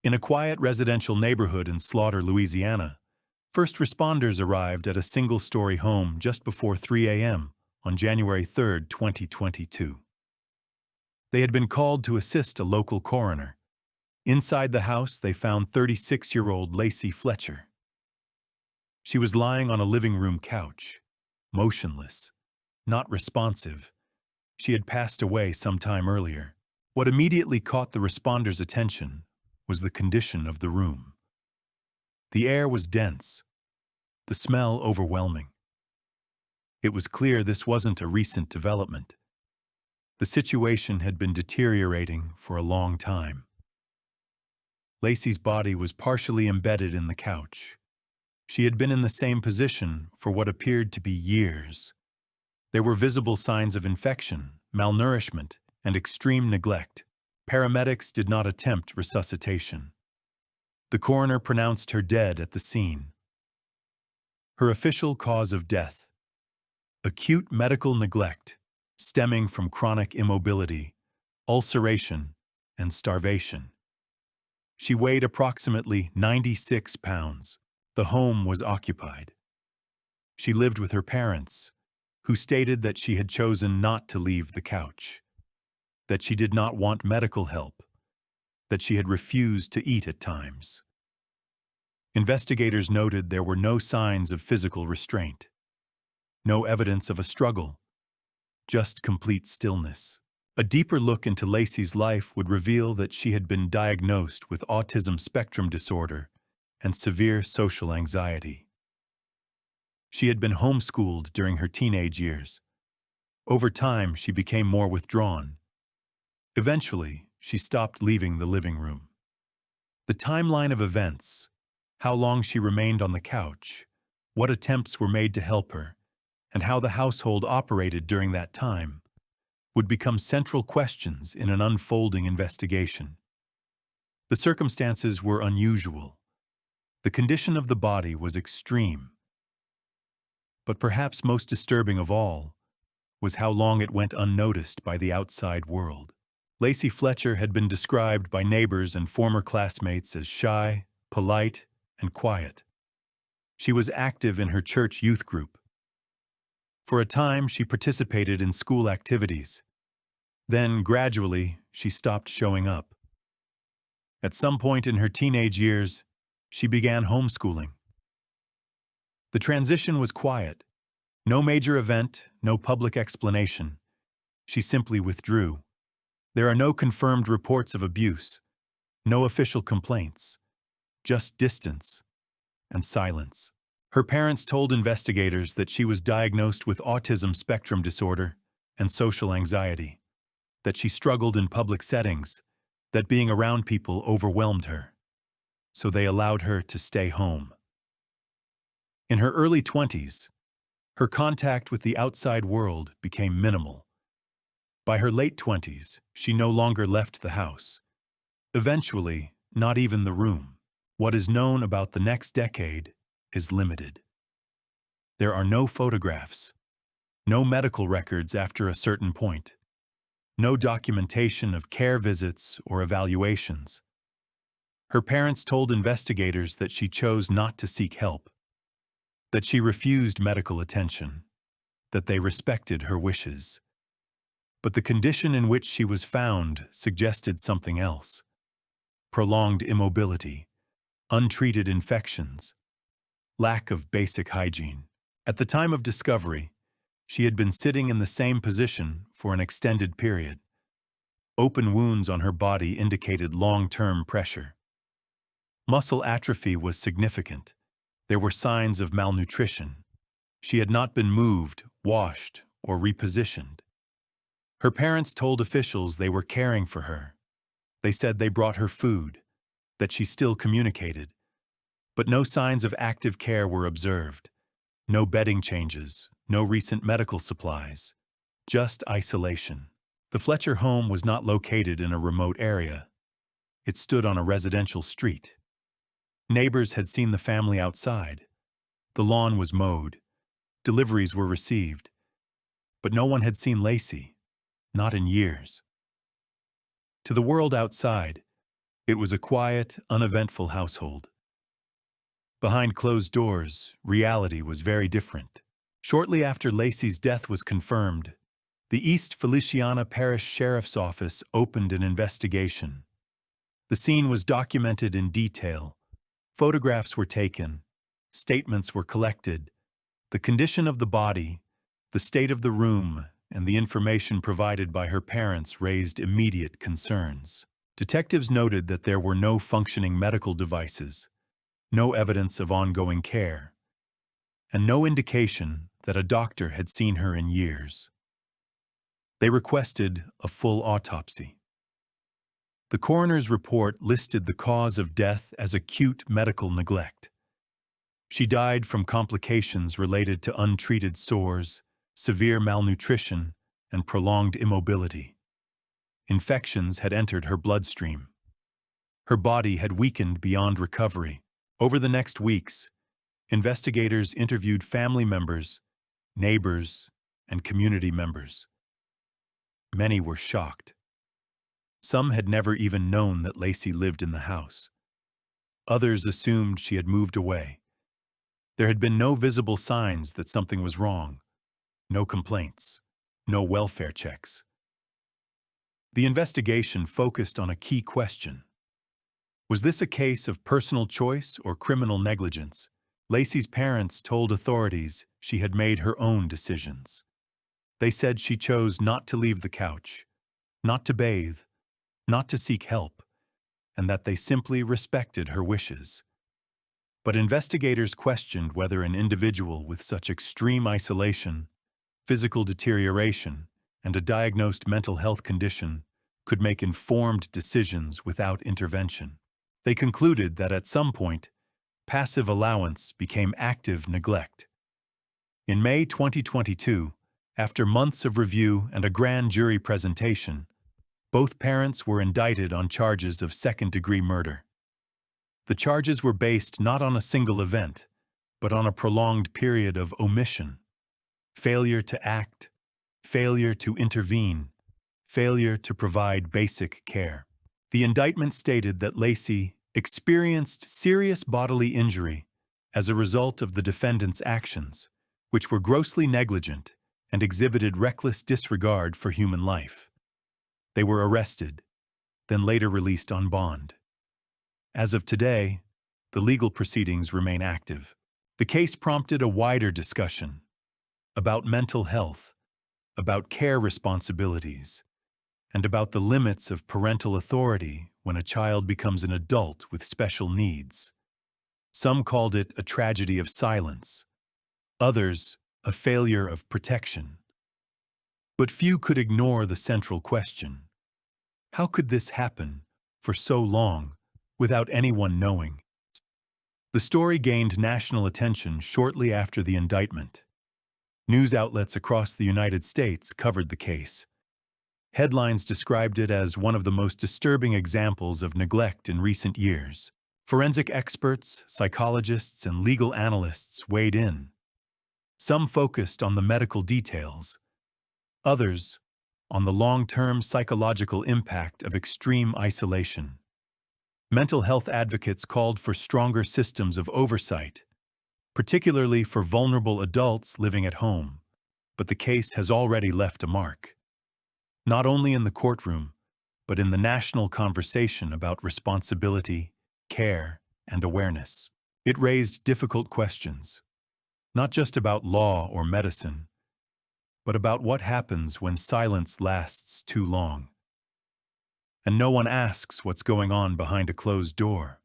In a quiet residential neighborhood in Slaughter, Louisiana, first responders arrived at a single-story home just before 3 a.m. on January 3, 2022. They had been called to assist a local coroner. Inside the house, they found 36-year-old Lacey Fletcher. She was lying on a living room couch, motionless, not responsive. She had passed away some time earlier. What immediately caught the responders' attention was the condition of the room. The air was dense, the smell overwhelming. It was clear this wasn't a recent development. The situation had been deteriorating for a long time. Lacey's body was partially embedded in the couch. She had been in the same position for what appeared to be years. There were visible signs of infection, malnourishment, and extreme neglect. Paramedics did not attempt resuscitation. The coroner pronounced her dead at the scene. Her official cause of death: acute medical neglect stemming from chronic immobility, ulceration, and starvation. She weighed approximately 96 pounds. The home was occupied. She lived with her parents, who stated that she had chosen not to leave the couch, that she did not want medical help, that she had refused to eat at times. Investigators noted there were no signs of physical restraint, no evidence of a struggle, just complete stillness. A deeper look into Lacey's life would reveal that she had been diagnosed with autism spectrum disorder and severe social anxiety. She had been homeschooled during her teenage years. Over time, she became more withdrawn. Eventually, she stopped leaving the living room. The timeline of events, how long she remained on the couch, what attempts were made to help her, and how the household operated during that time, would become central questions in an unfolding investigation. The circumstances were unusual. The condition of the body was extreme. But perhaps most disturbing of all was how long it went unnoticed by the outside world. Lacey Fletcher had been described by neighbors and former classmates as shy, polite, and quiet. She was active in her church youth group. For a time, she participated in school activities. Then, gradually, she stopped showing up. At some point in her teenage years, she began homeschooling. The transition was quiet. No major event, no public explanation. She simply withdrew. There are no confirmed reports of abuse, no official complaints, just distance and silence. Her parents told investigators that she was diagnosed with autism spectrum disorder and social anxiety, that she struggled in public settings, that being around people overwhelmed her, so they allowed her to stay home. In her early 20s, her contact with the outside world became minimal. By her late 20s, she no longer left the house. Eventually, not even the room. What is known about the next decade is limited. There are no photographs, no medical records after a certain point, no documentation of care visits or evaluations. Her parents told investigators that she chose not to seek help, that she refused medical attention, that they respected her wishes. But the condition in which she was found suggested something else: prolonged immobility, untreated infections, lack of basic hygiene. At the time of discovery, she had been sitting in the same position for an extended period. Open wounds on her body indicated long-term pressure. Muscle atrophy was significant. There were signs of malnutrition. She had not been moved, washed, or repositioned. Her parents told officials they were caring for her. They said they brought her food, that she still communicated. But no signs of active care were observed. No bedding changes, no recent medical supplies, just isolation. The Fletcher home was not located in a remote area. It stood on a residential street. Neighbors had seen the family outside. The lawn was mowed. Deliveries were received. But no one had seen Lacey, not in years. To the world outside, It was a quiet, uneventful household. Behind closed doors, reality was very different. Shortly after Lacey's death was confirmed, the East Feliciana Parish Sheriff's Office opened an investigation. The scene was documented in detail. Photographs were taken, statements were collected. The condition of the body, the state of the room, and the information provided by her parents raised immediate concerns. Detectives noted that there were no functioning medical devices, no evidence of ongoing care, and no indication that a doctor had seen her in years. They requested a full autopsy. The coroner's report listed the cause of death as acute medical neglect. She died from complications related to untreated sores, severe malnutrition, and prolonged immobility. Infections had entered her bloodstream. Her body had weakened beyond recovery. Over the next weeks, investigators interviewed family members, neighbors, and community members. Many were shocked. Some had never even known that Lacey lived in the house. Others assumed she had moved away. There had been no visible signs that something was wrong, no complaints, no welfare checks. The investigation focused on a key question. Was this a case of personal choice or criminal negligence? Lacey's parents told authorities she had made her own decisions. They said she chose not to leave the couch, not to bathe, not to seek help, and that they simply respected her wishes. But investigators questioned whether an individual with such extreme isolation, physical deterioration, and a diagnosed mental health condition could make informed decisions without intervention. They concluded that at some point, passive allowance became active neglect. In May 2022, after months of review and a grand jury presentation, both parents were indicted on charges of second-degree murder. The charges were based not on a single event, but on a prolonged period of omission, failure to act, failure to intervene, failure to provide basic care. The indictment stated that Lacey experienced serious bodily injury as a result of the defendant's actions, which were grossly negligent and exhibited reckless disregard for human life. They were arrested, then later released on bond. As of today, the legal proceedings remain active. The case prompted a wider discussion about mental health, about care responsibilities, and about the limits of parental authority when a child becomes an adult with special needs. Some called it a tragedy of silence, others a failure of protection. But few could ignore the central question. How could this happen for so long without anyone knowing? The story gained national attention shortly after the indictment. News outlets across the United States covered the case. Headlines described it as one of the most disturbing examples of neglect in recent years. Forensic experts, psychologists, and legal analysts weighed in. Some focused on the medical details, others on the long-term psychological impact of extreme isolation. Mental health advocates called for stronger systems of oversight, particularly for vulnerable adults living at home. But the case has already left a mark, not only in the courtroom, but in the national conversation about responsibility, care, and awareness. It raised difficult questions, not just about law or medicine, but about what happens when silence lasts too long. And no one asks what's going on behind a closed door.